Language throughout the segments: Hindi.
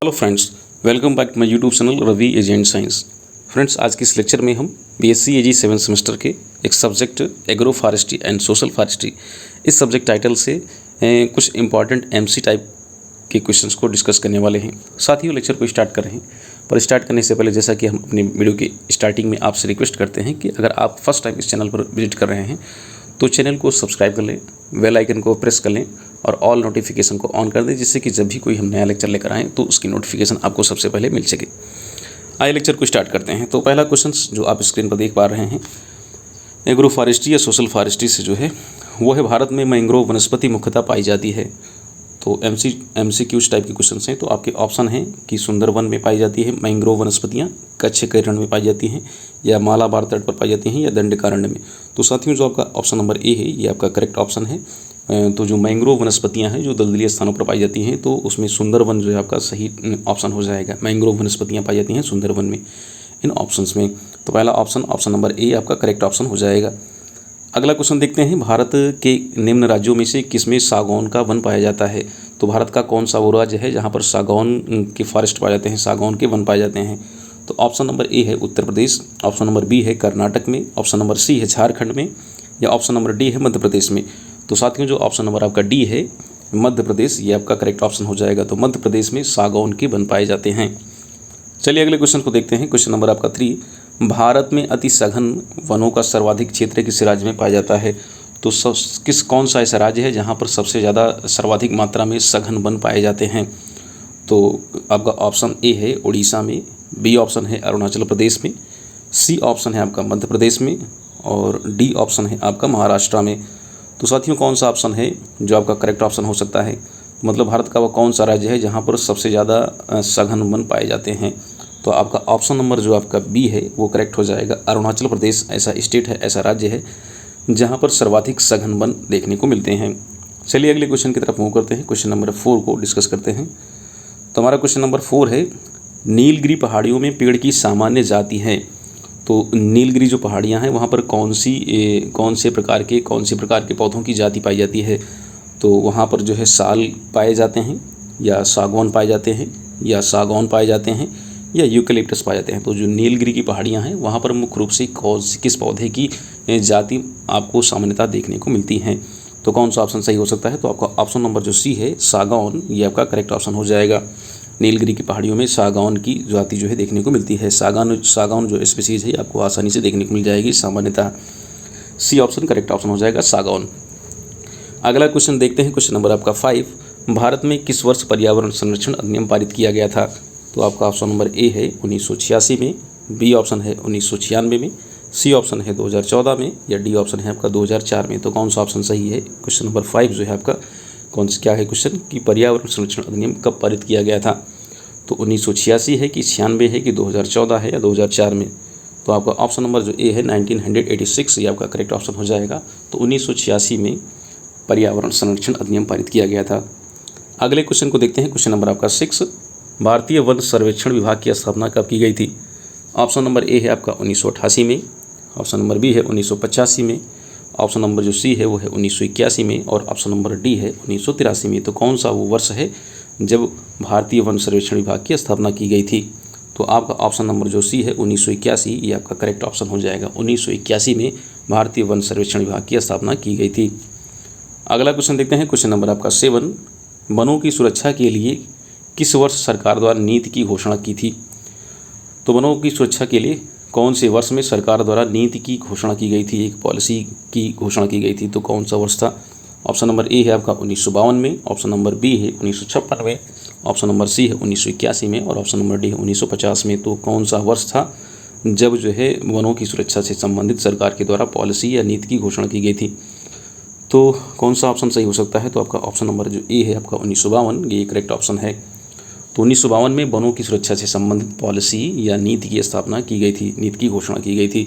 Hello friends, welcome back to my YouTube channel Ravi agent science. Friends, आज के इस लेक्चर में हम बीएससी एजी 7 सेमेस्टर के एक subject agro forestry and social forestry इस सब्जेक्ट टाइटल से कुछ इंपॉर्टेंट एमसी टाइप के क्वेश्चंस को डिस्कस करने वाले हैं। साथ ही वो लेक्चर को स्टार्ट कर रहे हैं, पर स्टार्ट करने से पहले जैसा कि हम अपने वीडियो की स्टार्टिंग में आपसे रिक्वेस्ट करते हैं कि अगर आप फर्स्ट टाइम इस चैनल पर विजिट कर रहे हैं तो चैनल को सब्सक्राइब कर लें, बेल आइकन को प्रेस कर लें और ऑल नोटिफिकेशन को ऑन कर दें, जिससे कि जब भी कोई हम नया लेक्चर लेकर आएँ तो उसकी नोटिफिकेशन आपको सबसे पहले मिल सके। आइए लेक्चर को स्टार्ट करते हैं। तो पहला क्वेश्चन जो आप स्क्रीन पर देख पा रहे हैं, एग्रो फॉरेस्ट्री या सोशल फॉरेस्ट्री से जो है वो है, भारत में मैंग्रोव वनस्पति मुख्यतः पाई जाती है। तो एमसीक्यूज टाइप के क्वेश्चन हैं। तो आपके ऑप्शन हैं कि सुंदरवन में पाई जाती है मैंग्रोव वनस्पतियाँ, कच्छ के रण में पाई जाती हैं, या मालाबार तट पर पाई जाती हैं, या दंडकारण्य में। तो साथियों, जो आपका ऑप्शन नंबर ए है ये आपका करेक्ट ऑप्शन है। तो जो मैंग्रोव वनस्पतियाँ हैं जो दलदली स्थानों पर पाई जाती हैं, तो उसमें सुंदरवन जो है आपका सही ऑप्शन हो जाएगा। मैंग्रोव वनस्पतियाँ पाई जाती हैं सुंदरवन में, इन ऑप्शंस में। तो पहला ऑप्शन नंबर ए आपका करेक्ट ऑप्शन हो जाएगा। अगला क्वेश्चन देखते हैं, भारत के निम्न राज्यों में से किसमें सागौन का वन पाया जाता है। तो भारत का कौन सा वो राज्य है जहाँ पर सागौन के फॉरेस्ट पाए जाते हैं, सागौन के वन पाए जाते हैं। तो ऑप्शन नंबर ए है Uttar Pradesh, option number B है कर्नाटक में, ऑप्शन नंबर सी है झारखंड में, या ऑप्शन नंबर डी है मध्य प्रदेश में। तो साथियों, जो ऑप्शन नंबर आपका डी है मध्य प्रदेश, ये आपका करेक्ट ऑप्शन हो जाएगा। तो मध्य प्रदेश में सागौन के वन पाए जाते हैं। चलिए अगले क्वेश्चन को देखते हैं। क्वेश्चन नंबर आपका 3, भारत में अति सघन वनों का सर्वाधिक क्षेत्र किस राज्य में पाया जाता है। तो कौन सा ऐसा राज्य है जहाँ पर सबसे ज़्यादा सर्वाधिक मात्रा में सघन वन पाए जाते हैं। तो आपका ऑप्शन ए है उड़ीसा में, बी ऑप्शन है अरुणाचल प्रदेश में, सी ऑप्शन है आपका मध्य प्रदेश में, और डी ऑप्शन है आपका महाराष्ट्र में। तो साथियों, कौन सा ऑप्शन है जो आपका करेक्ट ऑप्शन हो सकता है, मतलब भारत का वो कौन सा राज्य है जहाँ पर सबसे ज़्यादा सघन वन पाए जाते हैं। तो आपका ऑप्शन नंबर जो आपका बी है वो करेक्ट हो जाएगा। अरुणाचल प्रदेश ऐसा स्टेट है, ऐसा राज्य है जहाँ पर सर्वाधिक सघन वन देखने को मिलते हैं। चलिए अगले क्वेश्चन की तरफ मूव करते हैं। क्वेश्चन नंबर 4 को डिस्कस करते हैं। तो हमारा क्वेश्चन नंबर 4 है, नीलगिरी पहाड़ियों में पेड़ की सामान्य जाति है। तो नीलगिरी जो पहाड़ियाँ हैं वहाँ पर कौन से प्रकार के पौधों की जाति पाई जाती है। तो वहाँ पर जो है साल पाए जाते हैं, या सागौन पाए जाते हैं, या सागौन पाए जाते हैं, या यूकेलिप्टस पाए जाते हैं। तो जो नीलगिरी की पहाड़ियाँ हैं वहाँ पर मुख्य रूप से किस पौधे की जाति आपको सामान्यतः देखने को मिलती हैं। तो कौन सा ऑप्शन सही हो सकता है। तो आपका ऑप्शन नंबर जो सी है सागौन, ये आपका करेक्ट ऑप्शन हो जाएगा। नीलगिरी की पहाड़ियों में सागौन की जाति जो है देखने को मिलती है। सागौन जो स्पीसीज है आपको आसानी से देखने को मिल जाएगी सामान्यतः। सी ऑप्शन करेक्ट ऑप्शन हो जाएगा, सागौन। अगला क्वेश्चन देखते हैं। क्वेश्चन नंबर आपका 5, भारत में किस वर्ष पर्यावरण संरक्षण अधिनियम पारित किया गया था। तो आपका ऑप्शन नंबर ए है 1986 में, बी ऑप्शन है 1996 में, सी ऑप्शन है 2014 में, या डी ऑप्शन है आपका 2004 में। तो कौन सा ऑप्शन सही है। क्वेश्चन नंबर 5 जो है आपका क्या है क्वेश्चन कि पर्यावरण संरक्षण अधिनियम कब पारित किया गया था। तो 1986 है कि 96 है कि 2014 है या 2004 में। तो आपका ऑप्शन नंबर जो ए है 1986, ये आपका करेक्ट ऑप्शन हो जाएगा। तो 1986 में पर्यावरण संरक्षण अधिनियम पारित किया गया था। अगले क्वेश्चन को देखते हैं। क्वेश्चन नंबर आपका 6, भारतीय वन सर्वेक्षण विभाग की स्थापना कब की गई थी। ऑप्शन नंबर ए है आपका 1988 में, ऑप्शन नंबर बी है 1985 में, ऑप्शन नंबर जो सी है वो है 1981 में, और ऑप्शन नंबर डी है 1983 में। तो कौन सा वो वर्ष है जब भारतीय वन सर्वेक्षण विभाग की स्थापना की गई थी। तो आपका ऑप्शन नंबर जो सी है 1981, ये आपका करेक्ट ऑप्शन हो जाएगा। 1981 में भारतीय वन सर्वेक्षण विभाग की स्थापना की गई थी। अगला क्वेश्चन देखते हैं। क्वेश्चन नंबर आपका 7, वनों की सुरक्षा के लिए किस वर्ष सरकार द्वारा नीति की घोषणा की थी। तो वनों की सुरक्षा के लिए कौन से वर्ष में सरकार द्वारा नीति की घोषणा की गई थी, एक पॉलिसी की घोषणा की गई थी। तो कौन सा वर्ष था। ऑप्शन नंबर ए है आपका 1952 में, ऑप्शन नंबर बी है 1956 में, ऑप्शन नंबर सी है 1981 में, और ऑप्शन नंबर डी है 1950 में। तो कौन सा वर्ष था जब जो है वनों की सुरक्षा से संबंधित सरकार के द्वारा पॉलिसी या नीति की घोषणा की गई थी। तो कौन सा ऑप्शन सही हो सकता है। तो आपका ऑप्शन नंबर जो ए है आपका 1952, ये करेक्ट ऑप्शन है। तो 1952 में वनों की सुरक्षा से संबंधित पॉलिसी या नीति की स्थापना की गई थी, नीति की घोषणा की गई थी।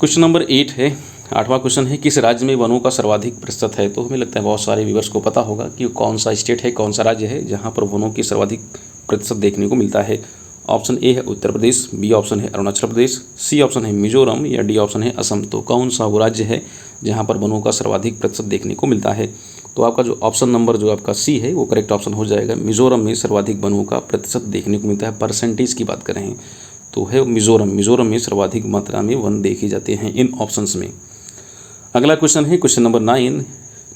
क्वेश्चन नंबर 8 है, 8वां क्वेश्चन है, किस राज्य में वनों का सर्वाधिक प्रतिशत है। तो हमें लगता है बहुत सारे व्यूअर्स को पता होगा कि कौन सा स्टेट है, कौन सा राज्य है जहाँ पर वनों की सर्वाधिक प्रतिशत देखने को मिलता है। ऑप्शन ए है उत्तर प्रदेश, बी ऑप्शन है अरुणाचल प्रदेश, सी ऑप्शन है मिजोरम, या डी ऑप्शन है असम। तो कौन सा वो राज्य है जहाँ पर वनों का सर्वाधिक प्रतिशत देखने को मिलता है। तो आपका जो ऑप्शन नंबर जो आपका सी है वो करेक्ट ऑप्शन हो जाएगा। मिजोरम में सर्वाधिक वनों का प्रतिशत देखने को मिलता है, परसेंटेज की बात करें तो है मिजोरम में सर्वाधिक मात्रा में वन देखे जाते हैं इन ऑप्शंस में। अगला क्वेश्चन है क्वेश्चन नंबर 9,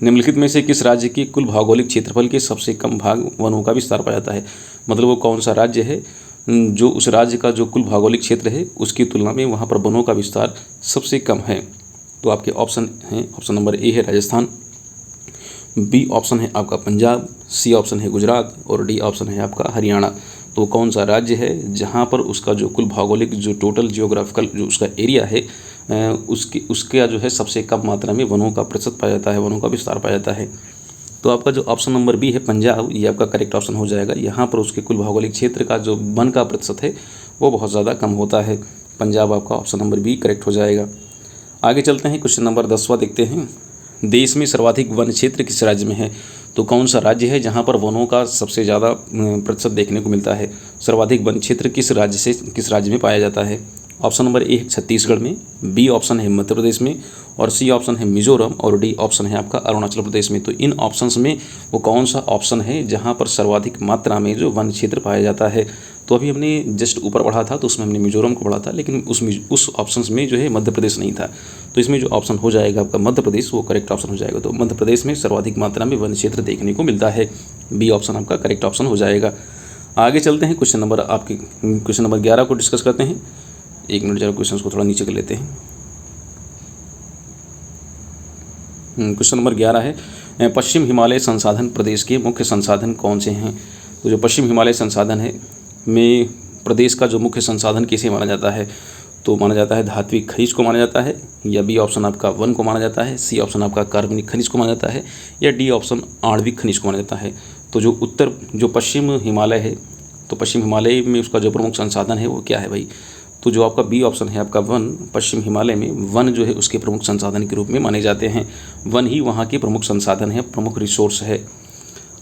निम्नलिखित में से किस राज्य के कुल भौगोलिक क्षेत्रफल के सबसे कम भाग वनों का विस्तार पाया जाता है। मतलब वो कौन सा राज्य है जो उस राज्य का जो कुल भौगोलिक क्षेत्र है उसकी तुलना में वहाँ पर वनों का विस्तार सबसे कम है। तो आपके ऑप्शन हैं, ऑप्शन नंबर ए है राजस्थान, बी ऑप्शन है आपका पंजाब, सी ऑप्शन है गुजरात और डी ऑप्शन है आपका हरियाणा। तो कौन सा राज्य है जहाँ पर उसका जो कुल भौगोलिक जो टोटल जियोग्राफिकल जो उसका एरिया है उसका जो है सबसे कम मात्रा में वनों का प्रतिशत पाया जाता है, वनों का विस्तार पाया जाता है। तो आपका जो ऑप्शन नंबर बी है पंजाब, ये आपका करेक्ट ऑप्शन हो जाएगा। यहाँ पर उसके कुल भौगोलिक क्षेत्र का जो वन का प्रतिशत है वो बहुत ज़्यादा कम होता है। पंजाब आपका ऑप्शन नंबर बी करेक्ट हो जाएगा। आगे चलते हैं, क्वेश्चन नंबर 10वां देखते हैं। देश में सर्वाधिक वन क्षेत्र किस राज्य में है। तो कौन सा राज्य है जहाँ पर वनों का सबसे ज़्यादा प्रतिशत देखने को मिलता है। सर्वाधिक वन क्षेत्र किस राज्य में पाया जाता है। ऑप्शन नंबर ए है छत्तीसगढ़ में, बी ऑप्शन है मध्य प्रदेश में और सी ऑप्शन है मिजोरम और डी ऑप्शन है आपका अरुणाचल प्रदेश में। तो इन ऑप्शंस में वो कौन सा ऑप्शन है जहाँ पर सर्वाधिक मात्रा में जो वन क्षेत्र पाया जाता है। तो अभी हमने जस्ट ऊपर पढ़ा था तो उसमें हमने मिजोरम को पढ़ा था, लेकिन उस ऑप्शंस में जो है मध्य प्रदेश नहीं था। तो इसमें जो ऑप्शन हो जाएगा आपका मध्य प्रदेश वो करेक्ट ऑप्शन हो जाएगा। तो मध्य प्रदेश में सर्वाधिक मात्रा में वन क्षेत्र देखने को मिलता है, बी ऑप्शन आपका करेक्ट ऑप्शन हो जाएगा। आगे चलते हैं, क्वेश्चन नंबर 11 को डिस्कस करते हैं। एक मिनट जरा क्वेश्चन को थोड़ा नीचे कर लेते हैं। क्वेश्चन नंबर 11 है, पश्चिम हिमालय संसाधन प्रदेश के मुख्य संसाधन कौन से हैं। तो जो पश्चिम हिमालय संसाधन है में प्रदेश का जो मुख्य संसाधन किसे माना जाता है। तो माना जाता है धात्विक खनिज को माना जाता है, या बी ऑप्शन आपका वन को माना जाता है, सी ऑप्शन आपका कार्बनिक खनिज को माना जाता है, या डी ऑप्शन आणविक खनिज को माना जाता है। तो जो पश्चिम हिमालय है, तो पश्चिम हिमालय में उसका जो प्रमुख संसाधन है वो क्या है भाई। तो जो आपका बी ऑप्शन है आपका वन, पश्चिम हिमालय में वन जो है उसके प्रमुख संसाधन के रूप में माने जाते हैं। वन ही वहाँ के प्रमुख संसाधन है, प्रमुख रिसोर्स है।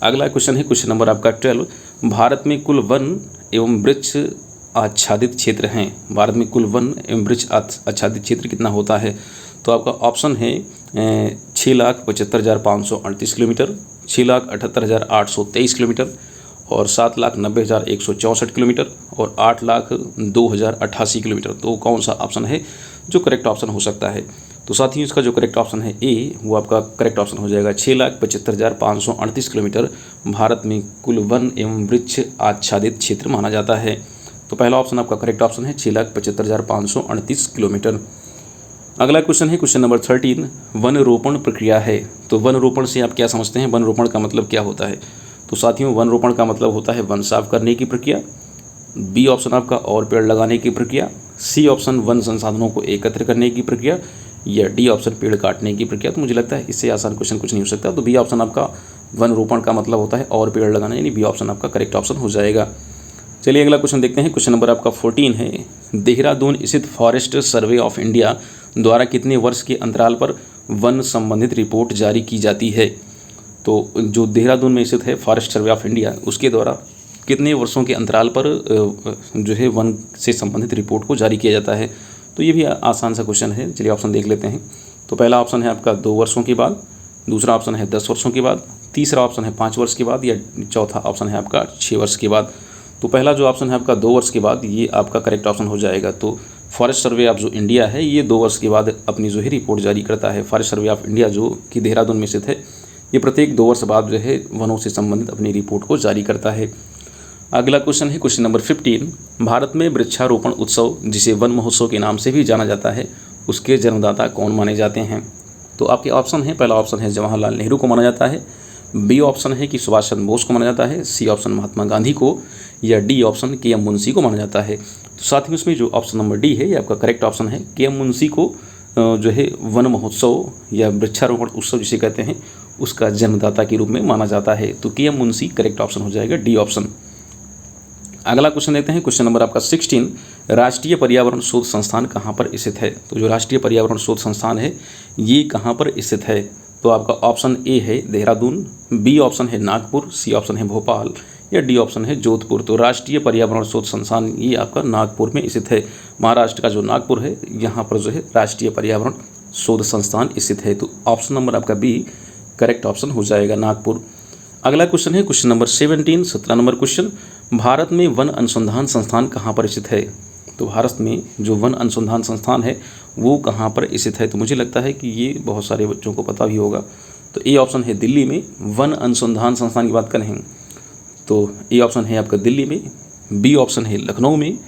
अगला क्वेश्चन है क्वेश्चन नंबर आपका 12, भारत में कुल वन एवं वृक्ष आच्छादित क्षेत्र हैं। भारत में कुल वन एवं वृक्ष आच्छादित क्षेत्र कितना होता है। तो आपका ऑप्शन है 6,75,538 किलोमीटर, 6,78,823 किलोमीटर और 7,90,164 किलोमीटर और 8,02,088 किलोमीटर। तो कौन सा ऑप्शन है जो करेक्ट ऑप्शन हो सकता है। तो साथ ही इसका जो करेक्ट ऑप्शन है ए, वो आपका करेक्ट ऑप्शन हो जाएगा। 6,75,538 किलोमीटर भारत में कुल वन एवं वृक्ष आच्छादित क्षेत्र माना जाता है। तो पहला ऑप्शन आपका करेक्ट ऑप्शन है 6,75,538 किलोमीटर। अगला क्वेश्चन है क्वेश्चन नंबर 13, वन रोपण प्रक्रिया है। तो वन रोपण से आप क्या समझते हैं, वन रोपण का मतलब क्या होता है। तो साथियों वन रोपण का मतलब होता है वन साफ करने की प्रक्रिया, बी ऑप्शन आपका और पेड़ लगाने की प्रक्रिया, सी ऑप्शन वन संसाधनों को एकत्र करने की प्रक्रिया, या डी ऑप्शन पेड़ काटने की प्रक्रिया। तो मुझे लगता है इससे आसान क्वेश्चन कुछ नहीं हो सकता। तो बी ऑप्शन आपका वन रोपण का मतलब होता है और पेड़ लगाना, यानी बी ऑप्शन आपका करेक्ट ऑप्शन हो जाएगा। चलिए अगला क्वेश्चन देखते हैं। क्वेश्चन नंबर आपका 14 है, देहरादून स्थित फॉरेस्ट सर्वे ऑफ इंडिया द्वारा कितने वर्ष के अंतराल पर वन संबंधित रिपोर्ट जारी की जाती है। तो जो देहरादून में स्थित है फॉरेस्ट सर्वे ऑफ इंडिया, उसके द्वारा कितने वर्षों के अंतराल पर जो है वन से संबंधित रिपोर्ट को जारी किया जाता है। तो ये भी आसान सा क्वेश्चन है। चलिए ऑप्शन देख लेते हैं। तो पहला ऑप्शन है आपका 2 वर्षों के बाद, दूसरा ऑप्शन है 10 वर्षों के बाद, तीसरा ऑप्शन है 5 वर्ष के बाद, या चौथा ऑप्शन है आपका 6 वर्ष के बाद। तो पहला जो ऑप्शन है आपका 2 वर्ष के बाद, ये आपका करेक्ट ऑप्शन हो जाएगा। तो फॉरेस्ट सर्वे ऑफ जो इंडिया है ये 2 वर्ष के बाद अपनी जो है रिपोर्ट जारी करता है। फॉरेस्ट सर्वे ऑफ इंडिया जो कि देहरादून में स्थित है, ये प्रत्येक 2 वर्ष बाद जो है वनों से संबंधित अपनी रिपोर्ट को जारी करता है। अगला क्वेश्चन है क्वेश्चन नंबर 15, भारत में वृक्षारोपण उत्सव जिसे वन महोत्सव के नाम से भी जाना जाता है, उसके जन्मदाता कौन माने जाते हैं। तो आपके ऑप्शन है, पहला ऑप्शन है जवाहरलाल नेहरू को माना जाता है, बी ऑप्शन है कि सुभाष चंद्र बोस को माना जाता है, सी ऑप्शन महात्मा गांधी को, या डी ऑप्शन के.एम. मुंशी को माना जाता है। तो साथ ही उसमें जो ऑप्शन नंबर डी है ये आपका करेक्ट ऑप्शन है। के.एम. मुंशी को जो है वन महोत्सव या वृक्षारोपण उत्सव जिसे कहते हैं उसका जन्मदाता के रूप में माना जाता है। तो के.एम. मुंशी करेक्ट ऑप्शन हो जाएगा, डी ऑप्शन। अगला क्वेश्चन लेते हैं। क्वेश्चन नंबर आपका 16, राष्ट्रीय पर्यावरण शोध संस्थान कहाँ पर स्थित है। तो जो राष्ट्रीय पर्यावरण शोध संस्थान है ये कहाँ पर स्थित है। तो आपका ऑप्शन ए है देहरादून, बी ऑप्शन है नागपुर, सी ऑप्शन है भोपाल, या डी ऑप्शन है जोधपुर। तो राष्ट्रीय पर्यावरण शोध संस्थान ये आपका नागपुर में स्थित है। महाराष्ट्र का जो नागपुर है यहाँ पर जो है राष्ट्रीय पर्यावरण शोध संस्थान स्थित है। तो ऑप्शन नंबर आपका बी करेक्ट ऑप्शन हो जाएगा नागपुर। अगला क्वेश्चन है question number 17, 17 number question, Bharat में वन अनुसंधान संस्थान कहाँ पर स्थित है? तो भारत में जो वन अनुसंधान संस्थान है वो कहाँ पर स्थित है? तो मुझे लगता है कि ये बहुत सारे बच्चों को पता भी होगा। तो ए ऑप्शन है दिल्ली में वन अनुसंधान संस्थान की बात करें तो ए ऑप्शन है आपका दिल्ली में, बी ऑप्शन है लखनऊ में,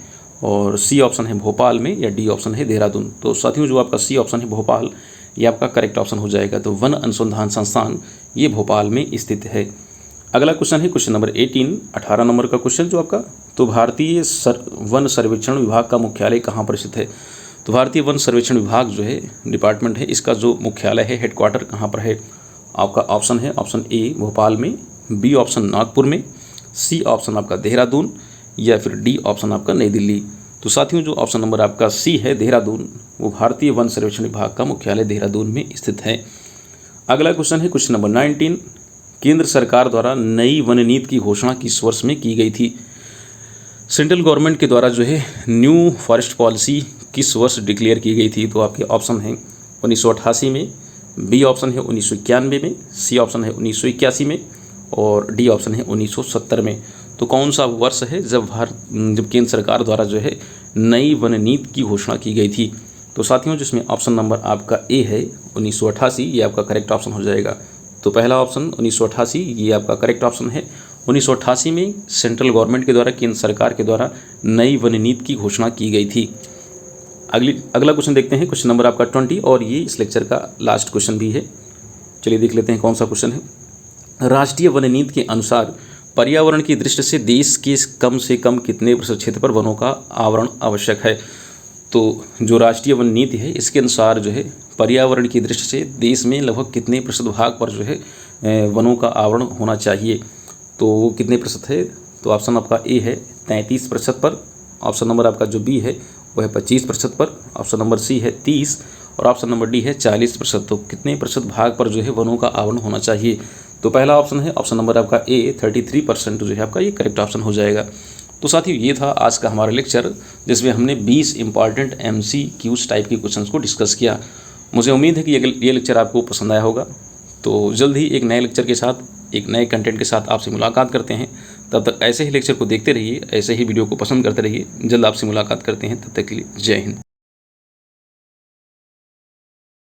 और सी ऑप्शन है भोपाल में, या डी ऑप्शन है देहरादून। तो साथियों जो आपका सी ऑप्शन है भोपाल, ये आपका करेक्ट ऑप्शन हो जाएगा। तो वन अनुसंधान संस्थान ये भोपाल में स्थित है। अगला क्वेश्चन है क्वेश्चन नंबर 18, 18 नंबर का क्वेश्चन जो आपका, तो भारतीय वन सर्वेक्षण विभाग का मुख्यालय कहाँ पर स्थित है? तो भारतीय वन सर्वेक्षण विभाग जो है डिपार्टमेंट है, इसका जो मुख्यालय है, हेडक्वार्टर कहाँ पर है? आपका ऑप्शन है ऑप्शन ए भोपाल में, बी ऑप्शन नागपुर में, सी ऑप्शन आपका देहरादून, या फिर डी ऑप्शन आपका नई दिल्ली। तो साथियों जो ऑप्शन नंबर आपका सी है देहरादून, वो भारतीय वन सर्वेक्षण विभाग का मुख्यालय देहरादून में स्थित है। अगला क्वेश्चन है क्वेश्चन नंबर 19, केंद्र सरकार द्वारा नई वन नीति की घोषणा किस वर्ष में की गई थी? सेंट्रल गवर्नमेंट के द्वारा जो है न्यू फॉरेस्ट पॉलिसी किस वर्ष डिक्लेयर की गई थी? तो आपके ऑप्शन हैं 1988 में, बी ऑप्शन है 1991 में, सी ऑप्शन है 1981 में, और डी ऑप्शन है 1970 में। तो कौन सा वर्ष है जब केंद्र सरकार द्वारा जो है नई वन नीति की घोषणा की गई थी? तो साथियों जिसमें ऑप्शन नंबर आपका ए है 1988, ये आपका करेक्ट ऑप्शन हो जाएगा। तो पहला ऑप्शन 1988 ये आपका करेक्ट ऑप्शन है। 1988 में सेंट्रल गवर्नमेंट के द्वारा, केंद्र सरकार के द्वारा नई वन नीति की घोषणा की गई थी। अगला क्वेश्चन देखते हैं क्वेश्चन नंबर आपका 20, और ये इस लेक्चर का लास्ट क्वेश्चन भी है। चलिए देख लेते हैं कौन सा क्वेश्चन है। राष्ट्रीय वन नीति के अनुसार पर्यावरण की दृष्टि से देश के कम से कम कितने प्रतिशत क्षेत्र पर वनों का आवरण आवश्यक है? तो जो राष्ट्रीय वन नीति है इसके अनुसार जो है पर्यावरण की दृष्टि से देश में लगभग कितने प्रतिशत भाग पर जो है वनों का आवरण होना चाहिए? तो वो कितने प्रतिशत है? तो ऑप्शन आपका ए है 33% पर, ऑप्शन नंबर आपका जो बी है वो है 25% पर, ऑप्शन नंबर सी है 30, और ऑप्शन नंबर डी है 40%। तो कितने प्रतिशत भाग पर जो है वनों का आवरण होना चाहिए? तो पहला ऑप्शन है ऑप्शन नंबर आपका ए 33% जो है आपका ये करेक्ट ऑप्शन हो जाएगा। तो साथियों ये था आज का हमारा लेक्चर, जिसमें हमने 20 इंपॉर्टेंट MCQs टाइप के क्वेश्चंस को डिस्कस किया। मुझे उम्मीद है कि ये लेक्चर आपको पसंद आया होगा। तो जल्द ही एक नए लेक्चर के साथ, एक नए कंटेंट के साथ आपसे मुलाकात करते हैं। तब तक ऐसे ही लेक्चर को देखते रहिए, ऐसे ही वीडियो को पसंद करते रहिए। जल्द आपसे मुलाकात करते हैं, तब तक के लिए जय हिंद।